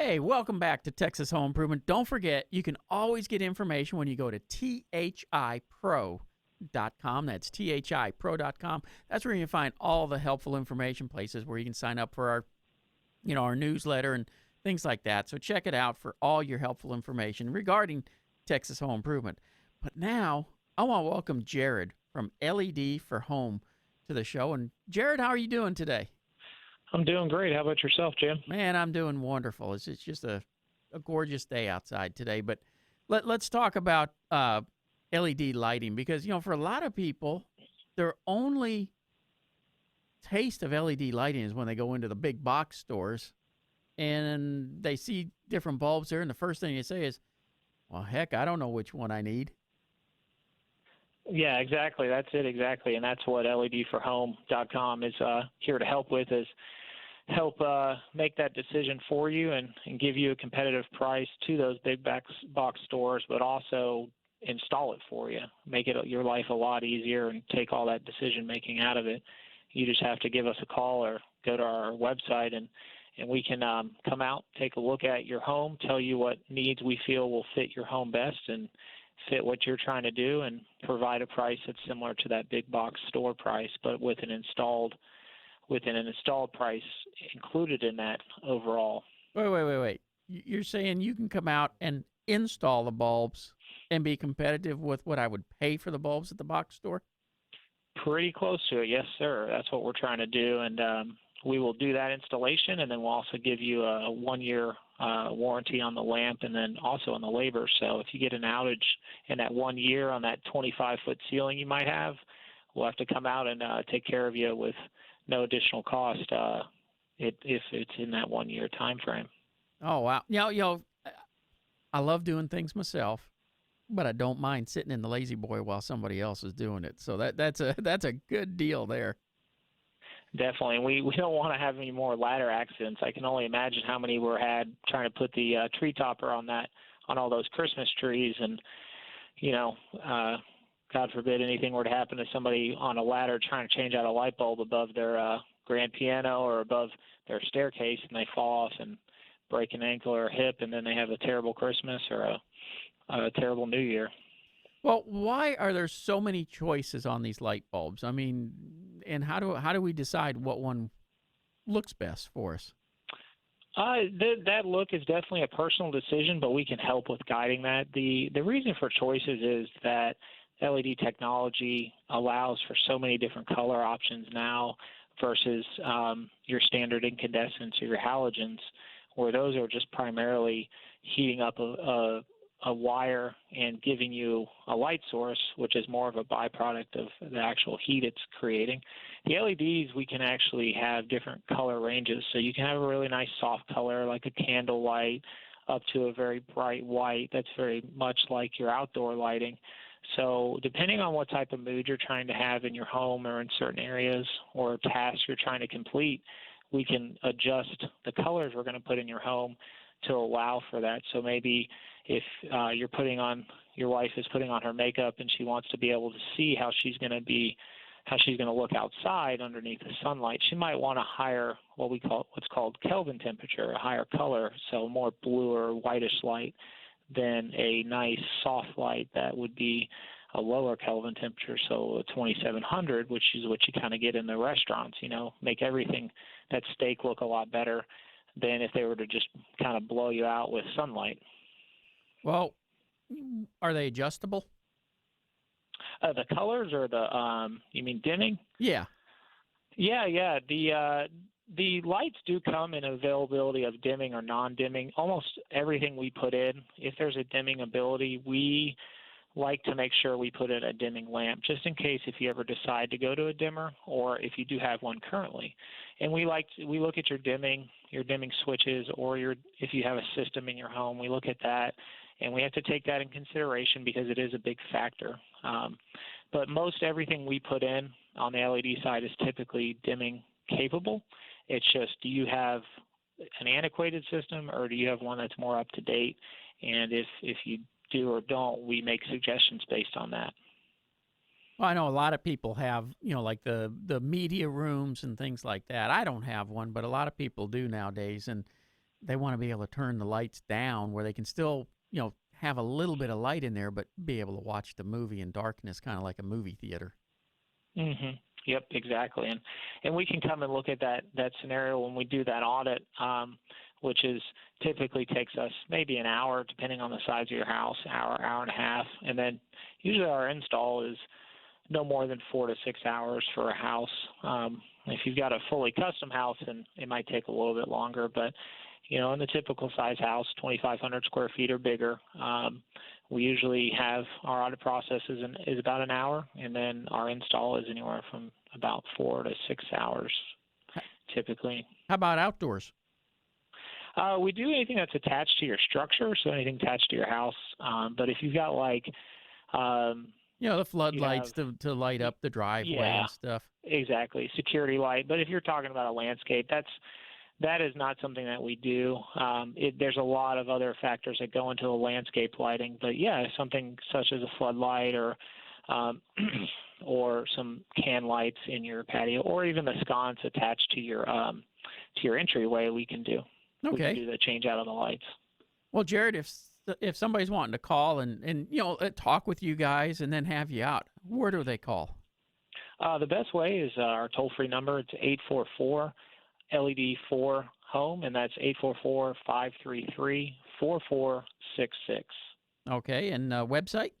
Hey, welcome back to Texas Home Improvement. Don't forget, you can always get information when you go to thipro.com. That's thipro.com. That's where you can find all the helpful information, places where you can sign up for our newsletter and things like that. So check it out for all your helpful information regarding Texas Home Improvement. But now, I want to welcome Jarad from LED4Home to the show. And Jarad, how are you doing today? I'm doing great. How about yourself, Jim? Man, I'm doing wonderful. It's just a gorgeous day outside today. But let's talk about LED lighting because, for a lot of people, their only taste of LED lighting is when they go into the big box stores and they see different bulbs there. And the first thing they say is, well, heck, I don't know which one I need. Yeah, exactly. That's it, exactly. And that's what LED4Home.com is here to help with, is help make that decision for you and give you a competitive price to those big box stores, but also install it for you, make it your life a lot easier and take all that decision making out of it. You just have to give us a call or go to our website and we can come out, take a look at your home, tell you what needs we feel will fit your home best and fit what you're trying to do, and provide a price that's similar to that big box store price, but with an installed price included in that overall. Wait. You're saying you can come out and install the bulbs and be competitive with what I would pay for the bulbs at the box store? Pretty close to it, yes, sir. That's what we're trying to do, and we will do that installation, and then we'll also give you a 1-year warranty on the lamp and then also on the labor. So if you get an outage in that 1 year on that 25-foot ceiling you might have, we'll have to come out and take care of you with no additional cost if it's in that 1 year time frame. Oh, wow. I love doing things myself, but I don't mind sitting in the lazy boy while somebody else is doing it. So that's a good deal there. Definitely. We don't want to have any more ladder accidents. I can only imagine how many were had trying to put the tree topper on all those Christmas trees, and God forbid anything were to happen to somebody on a ladder trying to change out a light bulb above their grand piano or above their staircase, and they fall off and break an ankle or a hip, and then they have a terrible Christmas or a terrible New Year. Well, why are there so many choices on these light bulbs? I mean, and how do we decide what one looks best for us? That look is definitely a personal decision, but we can help with guiding that. The reason for choices is that LED technology allows for so many different color options now versus your standard incandescents or your halogens, where those are just primarily heating up a wire and giving you a light source, which is more of a byproduct of the actual heat it's creating. The LEDs, we can actually have different color ranges. So you can have a really nice soft color like a candle light up to a very bright white that's very much like your outdoor lighting. So depending on what type of mood you're trying to have in your home or in certain areas or tasks you're trying to complete, we can adjust the colors we're going to put in your home to allow for that. So maybe if your wife is putting on her makeup and she wants to be able to see how she's going to look outside underneath the sunlight, she might want a higher what's called Kelvin temperature, a higher color, so more blue or whitish light than a nice soft light that would be a lower Kelvin temperature, so a 2700, which is what you kind of get in the restaurants, make everything, that steak look a lot better than if they were to just kind of blow you out with sunlight. Well, are they adjustable? The colors or you mean dimming? Yeah. Yeah. The lights do come in availability of dimming or non-dimming. Almost everything we put in, if there's a dimming ability, we like to make sure we put in a dimming lamp, just in case if you ever decide to go to a dimmer or if you do have one currently. And we look at your dimming switches, or if you have a system in your home, we look at that, and we have to take that in consideration because it is a big factor. But most everything we put in on the LED side is typically dimming capable. It's just, do you have an antiquated system or do you have one that's more up to date? And if you do or don't, we make suggestions based on that. Well, I know a lot of people have, like the media rooms and things like that. I don't have one, but a lot of people do nowadays. And they want to be able to turn the lights down where they can still, have a little bit of light in there, but be able to watch the movie in darkness, kind of like a movie theater. Mm-hmm. Yep, exactly. And we can come and look at that scenario when we do that audit, which is typically takes us maybe an hour, depending on the size of your house, hour and a half. And then usually our install is no more than 4 to 6 hours for a house. If you've got a fully custom house, then it might take a little bit longer. But, in the typical size house, 2,500 square feet or bigger, we usually have our audit process is about an hour, and then our install is anywhere from about 4 to 6 hours, typically. How about outdoors? We do anything that's attached to your structure, so anything attached to your house. But if you've got the floodlights to light up the driveway and stuff. Exactly, security light. But if you're talking about a landscape, that is not something that we do. There's a lot of other factors that go into the landscape lighting. But yeah, something such as a floodlight or or some can lights in your patio, or even the sconce attached to your entryway, we can do. Okay. We can do the change out of the lights. Well, Jarad, if somebody's wanting to call and talk with you guys and then have you out, where do they call? The best way is our toll-free number. It's 844 LED4Home, and that's 844-533-4466. Okay, and website?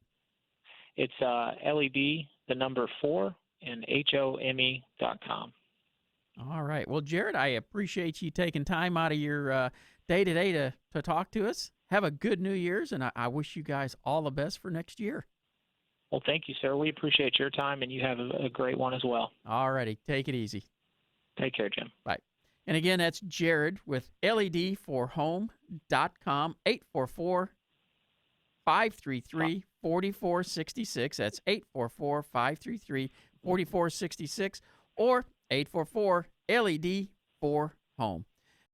It's LED, the number 4, and HOME.com. All right. Well, Jarad, I appreciate you taking time out of your day-to-day to talk to us. Have a good New Year's, and I wish you guys all the best for next year. Well, thank you, sir. We appreciate your time, and you have a great one as well. All righty. Take it easy. Take care, Jim. Bye. And again, that's Jarad with LED4Home.com, 844-533-4466. That's 844-533-4466 or 844-LED4Home.